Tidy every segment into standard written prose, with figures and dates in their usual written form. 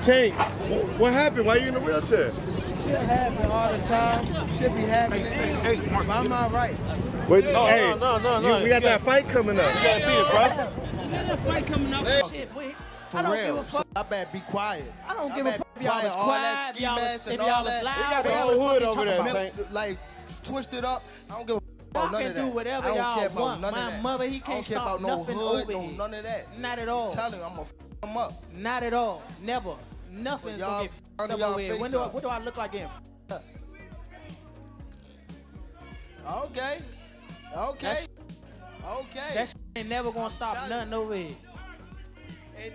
Tank, what happened? Why are you in a wheelchair? Shit happen all the time. Should be happening. Hey, Mark. Am I right? Wait, No. We got that fight coming up. You gotta beat it, bro. We got that fight coming up. Shit, wait. I don't give a fuck. I better be quiet. I don't give a fuck if y'all was quiet, if y'all was loud. We got the whole hood over there, Tank. Like, twisted up. I don't give a fuck about none Y'all of can that. do whatever y'all want. My mother, he can't stop nothing over here. None of that. Not at all. I'm telling you, I'm gonna fuck him up. Not at all. Never. Nothing's gonna get fucked up over here. What do I look like getting fucked up? Okay. That shit ain't never gonna stop nothing over here. And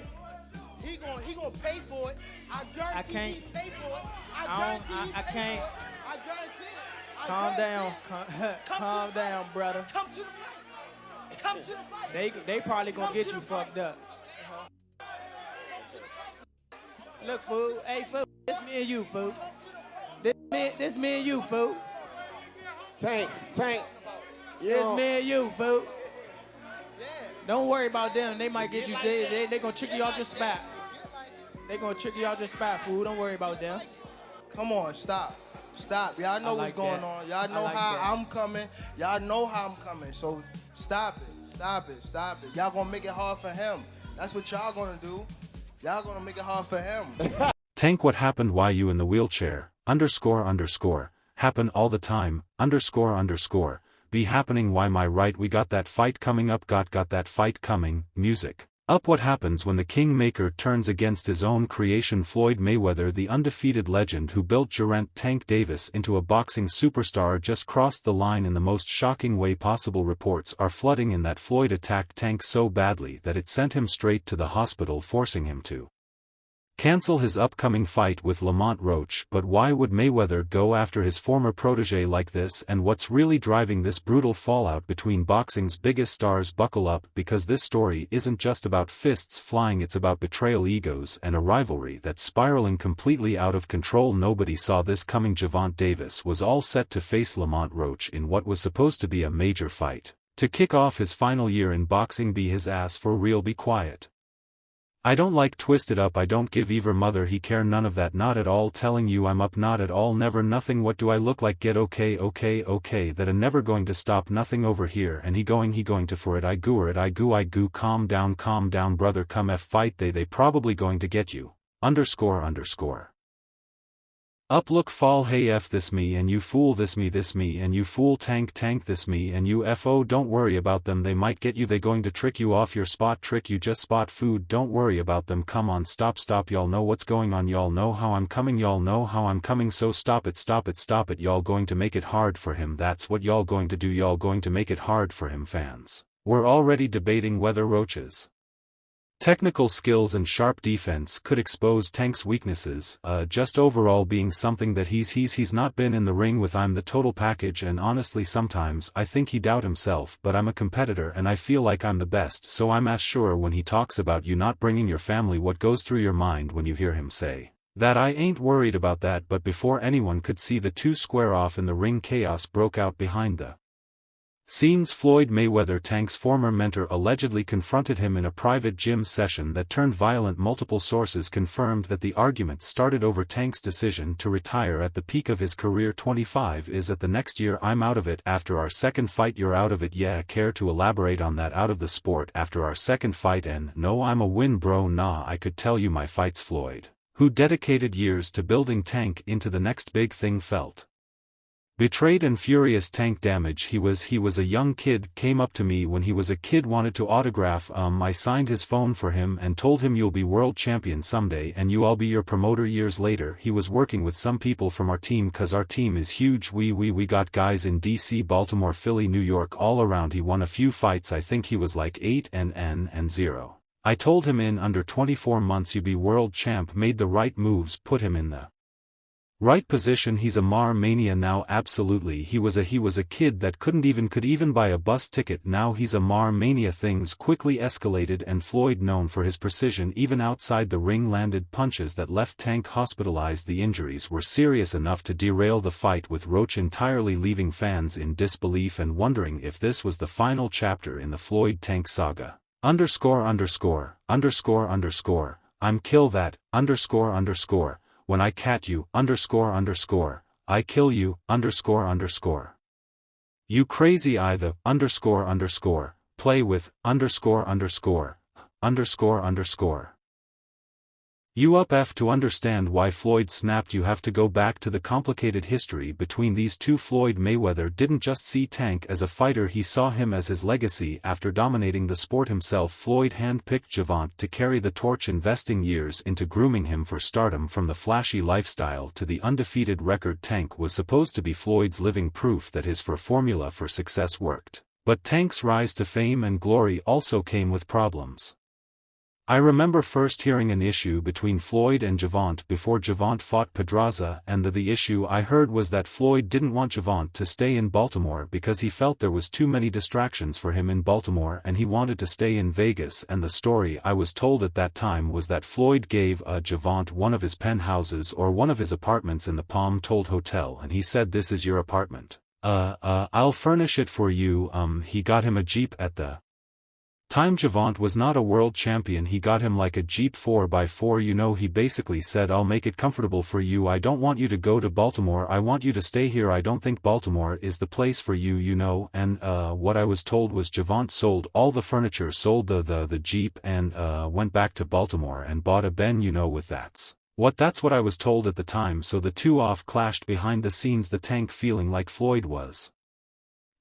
he gonna pay for it. I guarantee he pay for it. I can't. I guarantee it. Calm down. Calm down, brother. Come to the fight. Come to the fight. They probably gonna get you fucked up. Look, fool. Hey, fool. This me and you, fool. This me and you, fool. Tank. This me and you, fool. Don't worry about them. They might get you. They gonna trick you off your spot. They gonna trick you off your spot, fool. Don't worry about them. Come on, stop. Y'all know what's going on. Y'all know how I'm coming. Y'all know how I'm coming. So stop it. Y'all gonna make it hard for him. That's what y'all gonna do. Y'all gonna make it hard for him. Tank, what happened? Why you in the wheelchair? __. Happen all the time. __. Be happening. Why my right? We got that fight coming up. Got that fight coming. Music. Up. What happens when the kingmaker turns against his own creation? Floyd Mayweather, the undefeated legend who built Gervonta Tank Davis into a boxing superstar, just crossed the line in the most shocking way possible. Reports are flooding in that Floyd attacked Tank so badly that it sent him straight to the hospital, forcing him to cancel his upcoming fight with Lamont Roach. But why would Mayweather go after his former protege like this, and what's really driving this brutal fallout between boxing's biggest stars? Buckle up, because this story isn't just about fists flying, it's about betrayal, egos, and a rivalry that's spiraling completely out of control. Nobody saw this coming. Gervonta Davis was all set to face Lamont Roach in what was supposed to be a major fight to kick off his final year in boxing. Be his ass for real. Be quiet. I don't like twisted up. I don't give either mother he care, none of that, not at all. Telling you I'm up, not at all, never, nothing. What do I look like? Get okay, that I'm never going to stop, nothing over here, and he going to for it. I goo. Calm down, brother, come fight. They probably going to get you. __. Up, look, fall, hey, f this me and you fool, this me and you fool, tank this me and you fo. Don't worry about them, they might get you, they going to trick you off your spot, trick you, just spot food. Don't worry about them, come on, stop, y'all know what's going on, y'all know how I'm coming, so stop it, y'all going to make it hard for him, that's what y'all going to do, y'all going to make it hard for him. Fans we're already debating whether Roach's technical skills and sharp defense could expose Tank's weaknesses, just overall being something that he's not been in the ring with. I'm the total package, and honestly sometimes I think he doubt himself, but I'm a competitor and I feel like I'm the best, so I'm as sure when he talks about you not bringing your family. What goes through your mind when you hear him say that? I ain't worried about that. But before anyone could see the two square off in the ring, chaos broke out behind the scenes. Floyd Mayweather, Tank's former mentor, allegedly confronted him in a private gym session that turned violent. Multiple sources confirmed that the argument started over Tank's decision to retire at the peak of his career. 25 is at the next year. I'm out of it after our second fight. You're out of it, yeah. Care to elaborate on that? Out of the sport after our second fight? And no, I'm a win, bro. Nah, I could tell you my fights. Floyd, who dedicated years to building Tank into the next big thing, felt betrayed and furious. Tank damage. He was a young kid, came up to me when he was a kid, wanted to autograph. I signed his phone for him and told him you'll be world champion someday and I'll be your promoter. Years later he was working with some people from our team, cause our team is huge. We got guys in DC, Baltimore, Philly, New York, all around. He won a few fights, I think he was like 8-0. I told him in under 24 months you be world champ. Made the right moves, put him in the right position. He's a Mar mania now. Absolutely, he was a kid that could even buy a bus ticket. Now he's a Mar mania. Things quickly escalated and Floyd, known for his precision even outside the ring, landed punches that left Tank hospitalized. The injuries were serious enough to derail the fight with Roach entirely, leaving fans in disbelief and wondering if this was the final chapter in the Floyd Tank saga. __________. I'm kill that, underscore underscore, when I cat you, underscore underscore, I kill you, underscore underscore. You crazy I the, underscore underscore, play with, underscore underscore, underscore underscore. You up F to understand why Floyd snapped. You have to go back to the complicated history between these two. Floyd Mayweather didn't just see Tank as a fighter, he saw him as his legacy. After dominating the sport himself, Floyd handpicked Gervonta to carry the torch, investing years into grooming him for stardom. From the flashy lifestyle to the undefeated record, Tank was supposed to be Floyd's living proof that his formula for success worked. But Tank's rise to fame and glory also came with problems. I remember first hearing an issue between Floyd and Gervonta before Gervonta fought Pedraza, and the issue I heard was that Floyd didn't want Gervonta to stay in Baltimore because he felt there was too many distractions for him in Baltimore and he wanted to stay in Vegas. And the story I was told at that time was that Floyd gave Gervonta one of his penthouses or one of his apartments in the Palm Told Hotel, and he said, "This is your apartment. I'll furnish it for you." He got him a Jeep at the time. Gervonta was not a world champion. He got him like a Jeep 4x4. He basically said, "I'll make it comfortable for you. I don't want you to go to Baltimore. I want you to stay here. I don't think Baltimore is the place for you, And what I was told was Gervonta sold all the furniture, sold the Jeep, and went back to Baltimore and bought a Ben, with that's what I was told at the time. So the two off clashed behind the scenes, the Tank feeling like Floyd was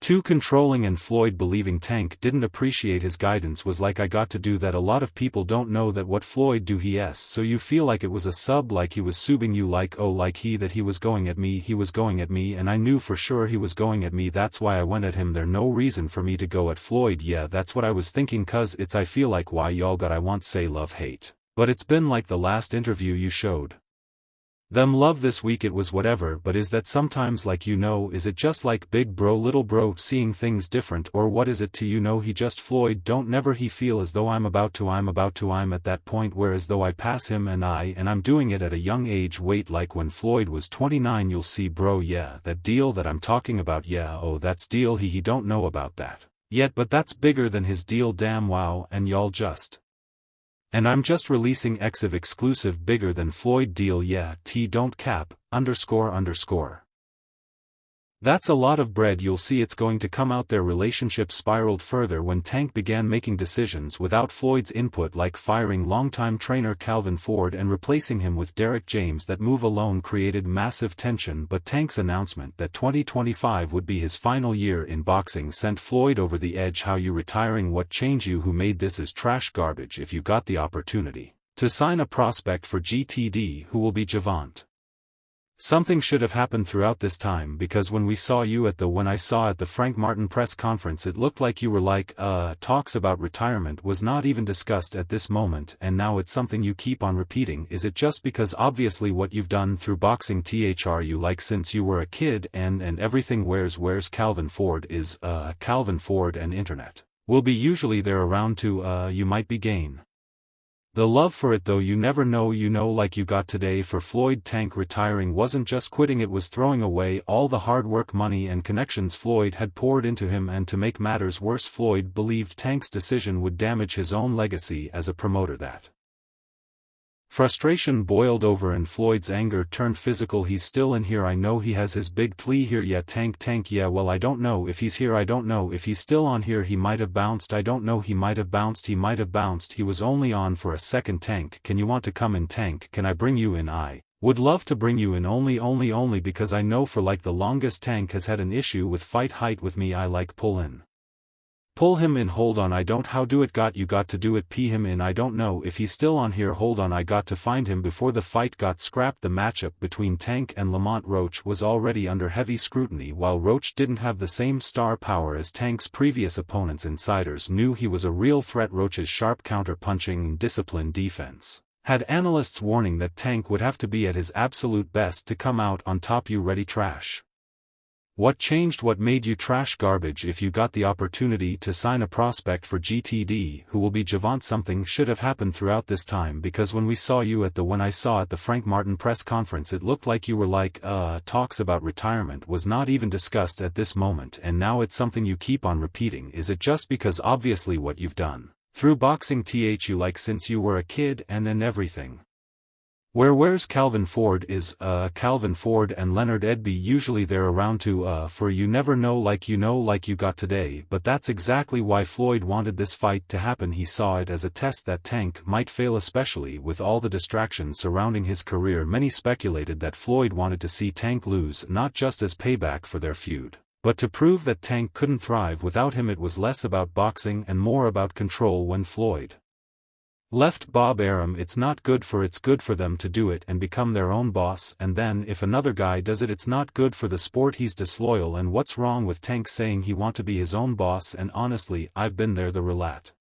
too controlling and Floyd believing Tank didn't appreciate his guidance. Was like, "I got to do that." A lot of people don't know that what Floyd do so you feel like it was a sub, like he was subbing you, like, oh, like he was going at me, and I knew for sure he was going at me. That's why I went at him. There no reason for me to go at Floyd. Yeah, that's what I was thinking, cause it's I feel like why y'all got I want say love hate. But it's been like the last interview you showed them love this week. It was whatever, but is that sometimes like is it just like big bro little bro seeing things different, or what is it to he just Floyd don't never he feel as though I'm at that point where as though I pass him and I'm doing it at a young age. Wait, like when Floyd was 29, you'll see bro, yeah, that deal that I'm talking about, yeah, oh that's deal he don't know about that yet, but that's bigger than his deal, damn wow, and y'all just. And I'm just releasing Exif exclusive bigger than Floyd deal, yeah, T don't cap, underscore underscore. That's a lot of bread. You'll see it's going to come out. Their relationship spiraled further when Tank began making decisions without Floyd's input, like firing longtime trainer Calvin Ford and replacing him with Derek James. That move alone created massive tension, but Tank's announcement that 2025 would be his final year in boxing sent Floyd over the edge. How you retiring? What change you? Who made this is trash garbage. If you got the opportunity to sign a prospect for GTD, who will be Gervonta? Something should have happened throughout this time, because when I saw at the Frank Martin press conference, it looked like you were like, talks about retirement was not even discussed at this moment, and now it's something you keep on repeating. Is it just because obviously what you've done through boxing you like since you were a kid and everything? Where's Calvin Ford is, Calvin Ford and internet will be usually there around to, you might be gain the love for it, though you never know, like you got today. For Floyd, Tank retiring wasn't just quitting, it was throwing away all the hard work, money and connections Floyd had poured into him. And to make matters worse, Floyd believed Tank's decision would damage his own legacy as a promoter. That frustration boiled over and Floyd's anger turned physical. He's still in here, I know he has his big tlea here, yeah, Tank, yeah, well I don't know if he's here, I don't know if he's still on here, he might have bounced, I don't know, he might have bounced, he was only on for a second. Tank, can you want to come in? Tank, can I bring you in? I would love to bring you in, only because I know for like the longest Tank has had an issue with fight height with me. I like pull him in, hold on, I don't how do it, you got to do it, pee him in, I don't know if he's still on here, hold on, I got to find him before the fight got scrapped. The matchup between Tank and Lamont Roach was already under heavy scrutiny. While Roach didn't have the same star power as Tank's previous opponents, insiders knew he was a real threat. Roach's sharp counter-punching and disciplined defense had analysts warning that Tank would have to be at his absolute best to come out on top. You ready, trash? What changed? What made you trash garbage? If you got the opportunity to sign a prospect for GTD, who will be Gervonta? Something should have happened throughout this time, because when I saw at the Frank Martin press conference, it looked like you were like, talks about retirement was not even discussed at this moment, and now it's something you keep on repeating. Is it just because obviously what you've done Through boxing you like since you were a kid and everything. Where's Calvin Ford is, Calvin Ford and Leonard Edby usually they're around to, for you never know like you got today, but that's exactly why Floyd wanted this fight to happen. He saw it as a test that Tank might fail, especially with all the distractions surrounding his career. Many speculated that Floyd wanted to see Tank lose, not just as payback for their feud, but to prove that Tank couldn't thrive without him. It was less about boxing and more about control. When Floyd left Bob Arum, it's good for them to do it and become their own boss, and then if another guy does it, it's not good for the sport. He's disloyal. And what's wrong with Tank saying he want to be his own boss? And honestly, I've been there, the roulette